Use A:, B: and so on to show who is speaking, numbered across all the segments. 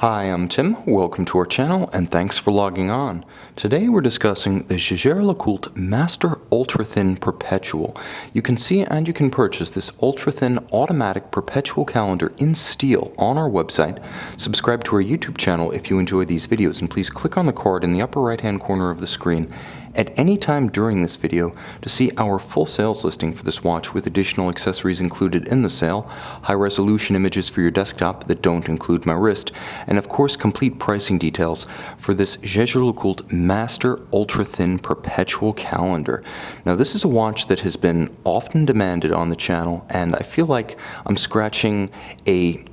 A: Hi, I'm Tim. Welcome to our channel and thanks for logging on. Today we're discussing the Jaeger-LeCoultre Master Ultra Thin Perpetual. You can see and you can purchase this ultra thin automatic perpetual calendar in steel on our website. Subscribe to our YouTube channel if you enjoy these videos, and please click on the card in the upper right hand corner of the screen at any time during this video to see our full sales listing for this watch with additional accessories included in the sale, high resolution images for your desktop that don't include my wrist, and of course complete pricing details for this Jaeger-LeCoultre Master Ultra Thin Perpetual Calendar. Now this is a watch that has been often demanded on the channel, and I feel like I'm scratching a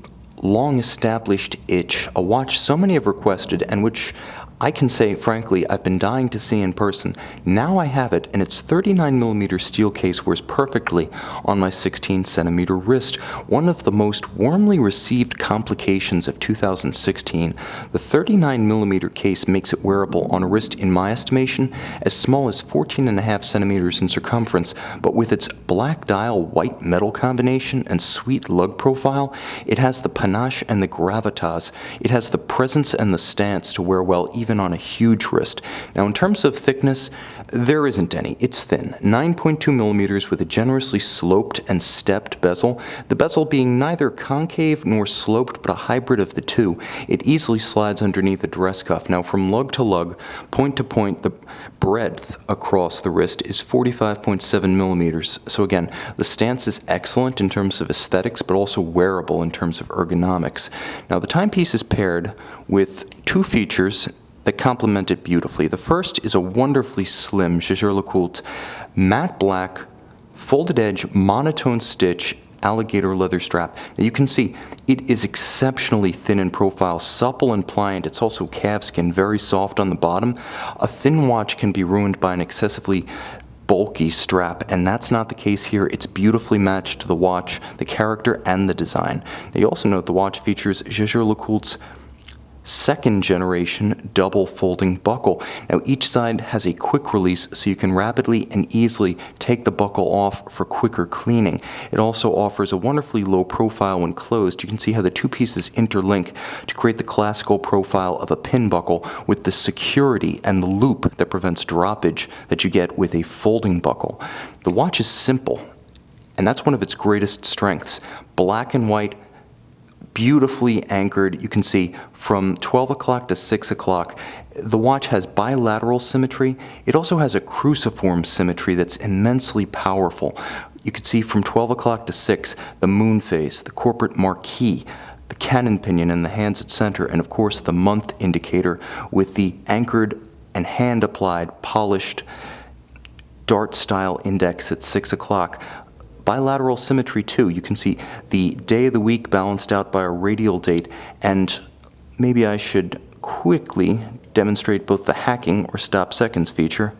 A: long established itch, a watch so many have requested and which I can say, frankly, I've been dying to see in person. Now I have it, and its 39mm steel case wears perfectly on my 16cm wrist. One of the most warmly received complications of 2016. The 39mm case makes it wearable on a wrist, in my estimation, as small as 14.5cm in circumference, but with its black dial white metal combination and sweet lug profile, it has the panache and the gravitas. It has the presence and the stance to wear well even on a huge wrist. Now in terms of thickness, there isn't any. It's thin, 9.2mm with a generously sloped and stepped bezel, the bezel being neither concave nor sloped but a hybrid of the two. It easily slides underneath a dress cuff. Now from lug to lug, point to point, the breadth across the wrist is 45.7mm. So again, the stance is excellent in terms of aesthetics but also wearable in terms of ergonomics. Now the timepiece is paired with two features that complement it beautifully. The first is a wonderfully slim Jaeger-LeCoultre matte black folded edge monotone stitch alligator leather strap. Now you can see it is exceptionally thin in profile, supple and pliant. It's also calfskin, very soft on the bottom. A thin watch can be ruined by an excessively bulky strap, and that's not the case here. It's beautifully matched to the watch, the character, and the design. Now you also note the watch features Jaeger-LeCoultre's second generation double folding buckle. Now each side has a quick release so you can rapidly and easily take the buckle off for quicker cleaning. It also offers a wonderfully low profile when closed. You can see how the two pieces interlink to create the classical profile of a pin buckle with the security and the loop that prevents droppage that you get with a folding buckle. The watch is simple, and that's one of its greatest strengths. Black and white, beautifully anchored. You can see from 12 o'clock to 6 o'clock. The watch has bilateral symmetry. It also has a cruciform symmetry that's immensely powerful. You can see from 12 o'clock to 6, the moon phase, the corporate marquee, the cannon pinion and the hands at center, and of course the month indicator with the anchored and hand-applied, polished dart-style index at 6 o'clock. Bilateral symmetry too. You can see the day of the week balanced out by a radial date, and maybe I should quickly demonstrate both the hacking or stop seconds feature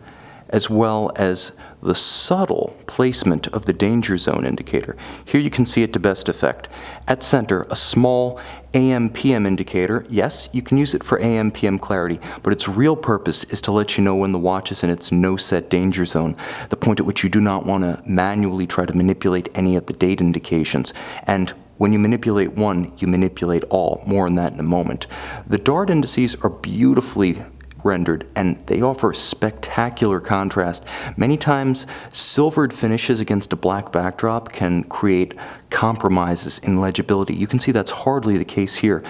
A: as well as the subtle placement of the danger zone indicator. Here you can see it to best effect. At center, a small AM/PM indicator. Yes, you can use it for AM/PM clarity, but its real purpose is to let you know when the watch is in its no-set danger zone, the point at which you do not want to manually try to manipulate any of the date indications. And when you manipulate one, you manipulate all. More on that in a moment. The dart indices are beautifully rendered, and they offer spectacular contrast. Many times, silvered finishes against a black backdrop can create compromises in legibility. You can see that's hardly the case here.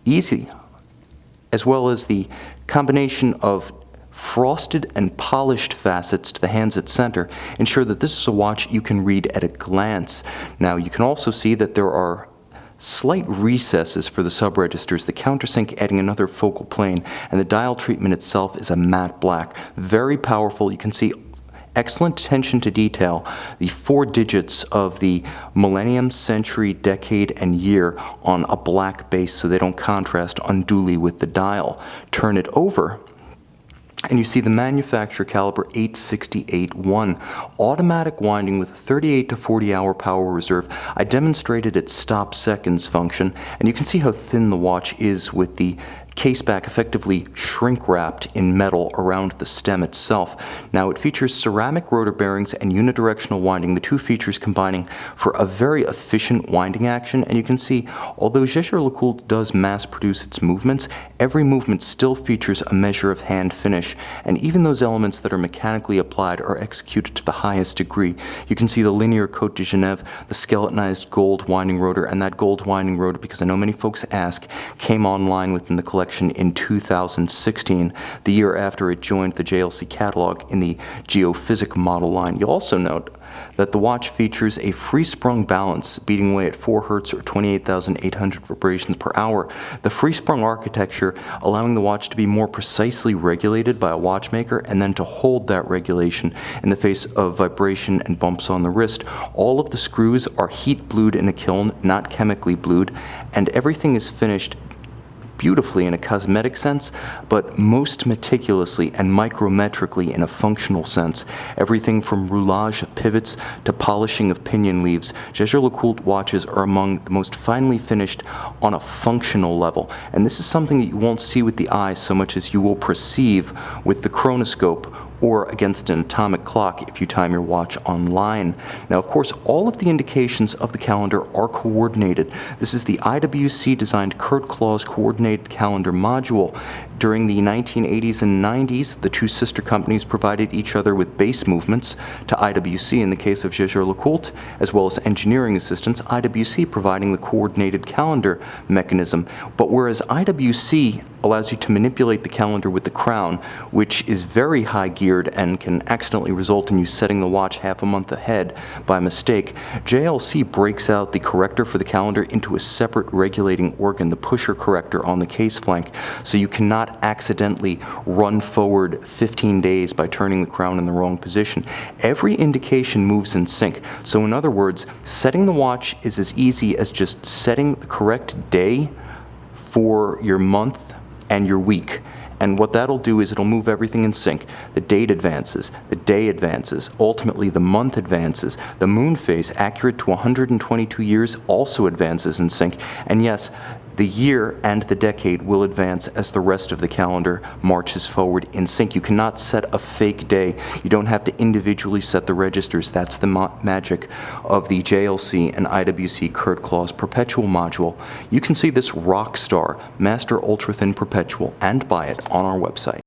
A: Easy, as well as the combination of frosted and polished facets to the hands at center ensure that this is a watch you can read at a glance. Now, you can also see that there are slight recesses for the sub-registers, the countersink adding another focal plane, and the dial treatment itself is a matte black. Very powerful. You can see excellent attention to detail. The 4 digits of the millennium, century, decade, and year on a black base so they don't contrast unduly with the dial. Turn it over, and you see the manufacturer caliber 868-1, automatic winding with a 38 to 40 hour power reserve. I demonstrated its stop seconds function, and you can see how thin the watch is with the case back effectively shrink wrapped in metal around the stem itself. Now it features ceramic rotor bearings and unidirectional winding, the two features combining for a very efficient winding action. And you can see, although Jaeger-LeCoultre does mass produce its movements, every movement still features a measure of hand finish, and even those elements that are mechanically applied are executed to the highest degree. You can see the linear Côte de Genève, the skeletonized gold winding rotor, and that gold winding rotor, because I know many folks ask, came online within the collection in 2016, the year after it joined the JLC catalog in the Geophysic model line. You'll also note that the watch features a free-sprung balance, beating away at 4 Hz or 28,800 vibrations per hour. The free-sprung architecture allowing the watch to be more precisely regulated by a watchmaker and then to hold that regulation in the face of vibration and bumps on the wrist. All of the screws are heat blued in a kiln, not chemically blued, and everything is finished beautifully in a cosmetic sense, but most meticulously and micrometrically in a functional sense. Everything from roulage of pivots to polishing of pinion leaves. Jaeger-LeCoultre watches are among the most finely finished on a functional level, and this is something that you won't see with the eye so much as you will perceive with the chronoscope or against an atomic clock if you time your watch online. Now, of course, all of the indications of the calendar are coordinated. This is the IWC-designed Kurt Claus coordinated calendar module. During the 1980s and 90s, the two sister companies provided each other with base movements to IWC in the case of Jaeger-LeCoultre, as well as engineering assistance, IWC providing the coordinated calendar mechanism. But whereas IWC allows you to manipulate the calendar with the crown, which is very high geared and can accidentally result in you setting the watch half a month ahead by mistake, JLC breaks out the corrector for the calendar into a separate regulating organ, the pusher corrector on the case flank, so you cannot accidentally run forward 15 days by turning the crown in the wrong position. Every indication moves in sync. So in other words, setting the watch is as easy as just setting the correct day for your month and your week. And what that'll do is it'll move everything in sync. The date advances, the day advances, ultimately the month advances. The moon phase, accurate to 122 years, also advances in sync. And yes, the year and the decade will advance as the rest of the calendar marches forward in sync. You cannot set a fake day. You don't have to individually set the registers. That's the magic of the JLC and IWC Kurt Claus Perpetual module. You can see this rock star Master Ultra Thin Perpetual and buy it on our website.